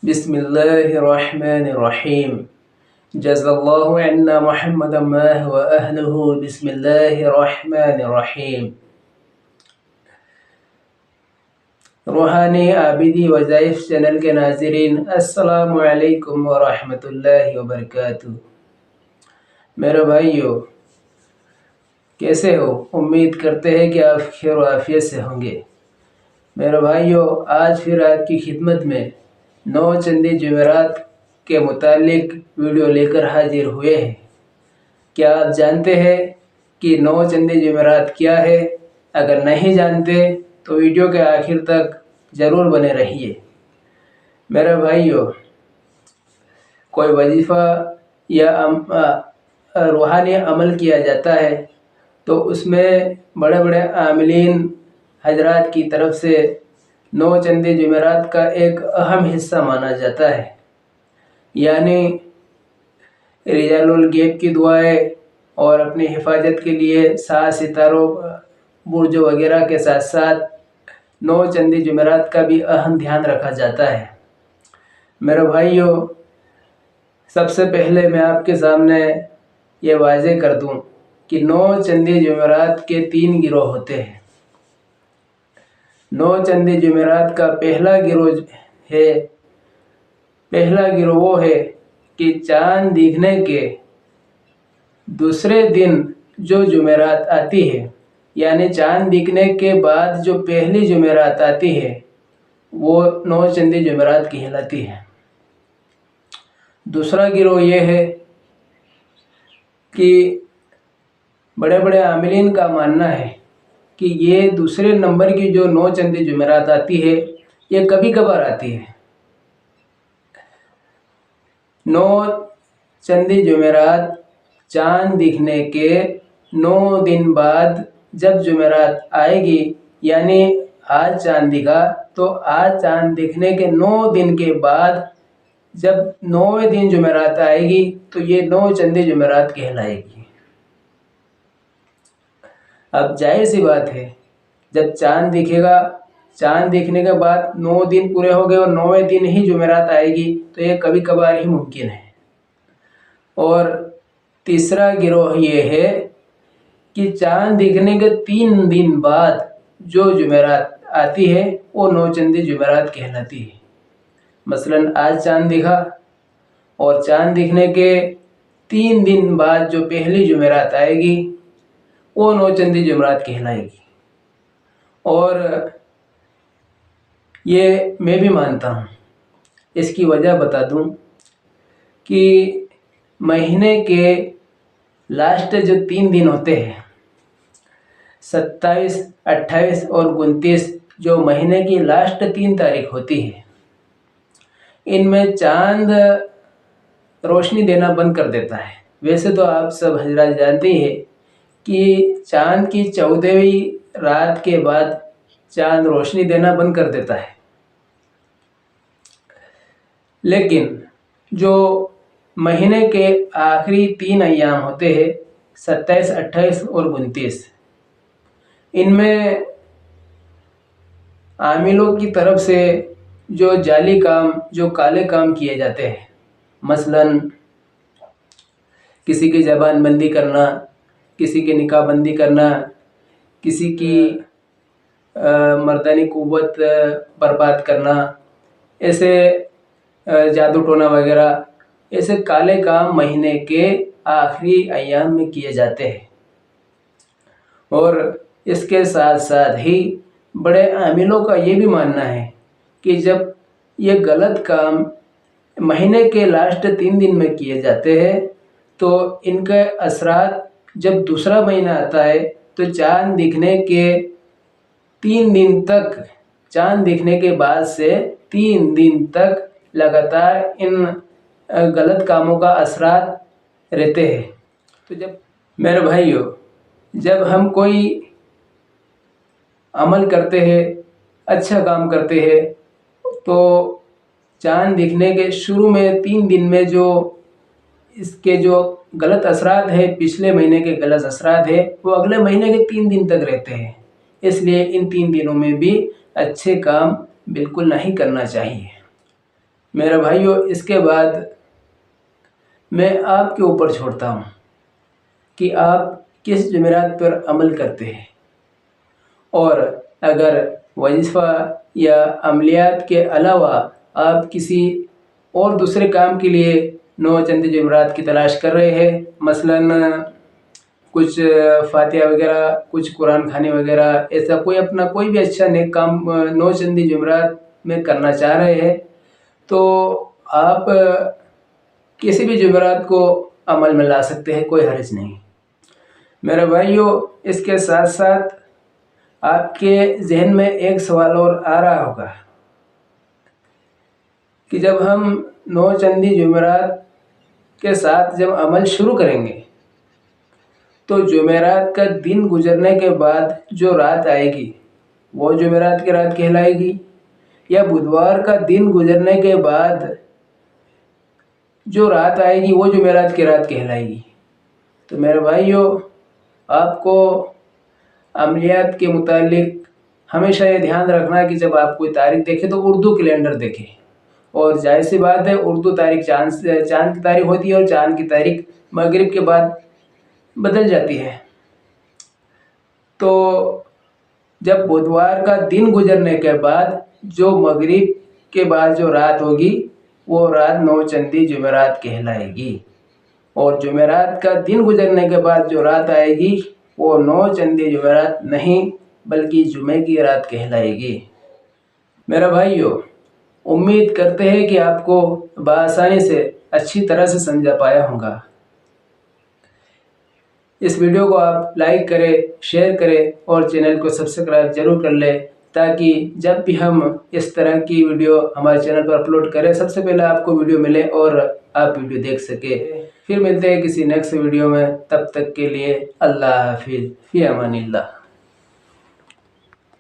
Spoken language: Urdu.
بسم الله الرحمن الرحيم. جزا الله عنا محمد ما وأهله. بسم الله الرحمن الرحیم. روحانی عابدی وظائف چینل کے ناظرین، السلام علیکم ورحمۃ اللہ وبرکاتہ۔ میرے بھائیو، کیسے ہو؟ امید کرتے ہیں کہ آپ خیر و عافیت سے ہوں گے۔ میرے بھائیو، آج پھر آپ کی خدمت میں 9 چندی جمعرات کے متعلق ویڈیو لے کر حاضر ہوئے ہیں۔ کیا آپ جانتے ہیں کہ 9 چندی جمعرات کیا ہے؟ اگر نہیں جانتے تو ویڈیو کے آخر تک ضرور بنے رہیے۔ میرے بھائیو، کوئی وظیفہ یا روحانی عمل کیا جاتا ہے تو اس میں بڑے بڑے عاملین حضرات کی طرف سے 9 چندی جمعرات کا ایک اہم حصہ مانا جاتا ہے، یعنی رجال الغیب کی دعائیں اور اپنی حفاظت کے لیے 7 ستاروں، برج وغیرہ کے ساتھ ساتھ 9 چندی جمعرات کا بھی اہم دھیان رکھا جاتا ہے۔ میرے بھائیو، سب سے پہلے میں آپ کے سامنے یہ واضح کر دوں کہ 9 چندی جمعرات کے 3 گروہ ہوتے ہیں۔ 9 چندی جمعرات کا پہلا گروہ وہ ہے کہ چاند دکھنے کے دوسرے دن جو جمعرات آتی ہے، یعنی چاند دکھنے کے بعد جو پہلی جمعرات آتی ہے وہ 9 چندی جمعرات کہلاتی ہے۔ دوسرا گروہ یہ ہے کہ بڑے بڑے عاملین کا ماننا ہے کہ یہ دوسرے نمبر کی جو 9 چندی جمعرات آتی ہے یہ کبھی کبھار آتی ہے۔ 9 چندی جمعرات چاند دکھنے کے 9 دن بعد جب جمعرات آئے گی، یعنی آج چاند دکھا تو آج چاند دکھنے کے 9 دن کے بعد جب 9ویں دن جمعرات آئے گی تو یہ 9 چندی جمعرات کہلائے گی۔ اب ظاہر سی بات ہے، جب چاند دکھے گا، چاند دیکھنے کے بعد 9 دن پورے ہو گئے اور 9ویں دن ہی جمعرات آئے گی تو یہ کبھی کبھار ہی ممکن ہے۔ اور تیسرا گروہ یہ ہے کہ چاند دیکھنے کے 3 دن بعد جو جمعرات آتی ہے وہ 9 چندی جمعرات کہلاتی ہے۔ مثلا آج چاند دکھا اور چاند دکھنے کے 3 دن بعد جو پہلی جمعرات آئے گی وہ 9 چندی جمعرات کہلائے گی۔ اور یہ میں بھی مانتا ہوں۔ اس کی وجہ بتا دوں کہ مہینے کے لاسٹ جو 3 دن ہوتے ہیں، 27، 28 اور 29، جو مہینے کی لاسٹ 3 تاریخ ہوتی ہے، ان میں چاند روشنی دینا بند کر دیتا ہے۔ ویسے تو آپ سب حضرات جانتے ہیں کہ چاند کی 14ویں رات کے بعد چاند روشنی دینا بند کر دیتا ہے، لیکن جو مہینے کے آخری 3 ایام ہوتے ہیں، 27، 28 اور 29، ان میں عاملوں کی طرف سے جو جعلی کام، جو کالے کام کیے جاتے ہیں، مثلا کسی کی زبان بندی کرنا، کسی کی نکاح بندی کرنا، کسی کی مردانی قوت برباد کرنا، ایسے جادو ٹونا وغیرہ، ایسے کالے کام مہینے کے آخری ایام میں کیے جاتے ہیں۔ اور اس کے ساتھ ساتھ ہی بڑے عاملوں کا یہ بھی ماننا ہے کہ جب یہ غلط کام مہینے کے لاسٹ 3 دن میں کیے جاتے ہیں تو ان کے اثرات جب دوسرا مہینہ آتا ہے تو چاند دکھنے کے 3 دن تک، چاند دکھنے کے بعد سے 3 دن تک لگاتار ان غلط کاموں کا اثرات رہتے ہیں۔ تو میرے بھائیو، جب ہم کوئی عمل کرتے ہیں، اچھا کام کرتے ہیں، تو چاند دکھنے کے شروع میں 3 دن میں جو اس کے جو غلط اثرات ہیں، پچھلے مہینے کے غلط اثرات ہیں، وہ اگلے مہینے کے 3 دن تک رہتے ہیں۔ اس لیے ان 3 دنوں میں بھی اچھے کام بالکل نہیں کرنا چاہیے۔ میرے بھائیوں، اس کے بعد میں آپ کے اوپر چھوڑتا ہوں کہ آپ کس جمعرات پر عمل کرتے ہیں، اور اگر وظیفہ یا عملیات کے علاوہ آپ کسی اور دوسرے کام کے لیے 9 چند جمعرات کی تلاش کر رہے ہیں، مثلاً کچھ فاتحہ وغیرہ، کچھ قرآن خوانی وغیرہ، ایسا اپنا کوئی بھی اچھا نیک کام 9 چندی جمعرات میں کرنا چاہ رہے ہیں، تو آپ کسی بھی جمعرات کو عمل میں لا سکتے ہیں، کوئی حرج نہیں۔ میرے بھائیوں، اس کے ساتھ ساتھ آپ کے ذہن میں ایک سوال اور آ رہا ہوگا کہ جب ہم 9 چندی جمعرات کے ساتھ جب عمل شروع کریں گے تو جمعرات کا دن گزرنے کے بعد جو رات آئے گی وہ جمعرات کی رات کہلائے گی، یا بدوار کا دن گزرنے کے بعد جو رات آئے گی وہ جمعرات کی رات کہلائے گی؟ تو میرے بھائیوں، آپ کو عملیات کے متعلق ہمیشہ یہ دھیان رکھنا کہ جب آپ کوئی تاریخ دیکھیں تو اردو کیلنڈر دیکھیں، اور ظاہر سی بات ہے اردو تاریخ چاند کی تاریخ ہوتی ہے، اور چاند کی تاریخ مغرب کے بعد بدل جاتی ہے۔ تو جب بدوار کا دن گزرنے کے بعد جو مغرب کے بعد جو رات ہوگی وہ رات 9 چندی جمعرات کہلائے گی، اور جمعرات کا دن گزرنے کے بعد جو رات آئے گی وہ 9 چندی جمعرات نہیں بلکہ جمعے کی رات کہلائے گی۔ میرا بھائیو، امید کرتے ہیں کہ آپ کو بآسانی سے اچھی طرح سے سمجھا پایا ہوں گا۔ اس ویڈیو کو آپ لائک کریں، شیئر کریں اور چینل کو سبسکرائب ضرور کر لیں، تاکہ جب بھی ہم اس طرح کی ویڈیو ہمارے چینل پر اپلوڈ کریں سب سے پہلے آپ کو ویڈیو ملے اور آپ ویڈیو دیکھ سکیں۔ پھر ملتے ہیں کسی نیکسٹ ویڈیو میں، تب تک کے لیے اللہ حافظ، فی امان اللہ۔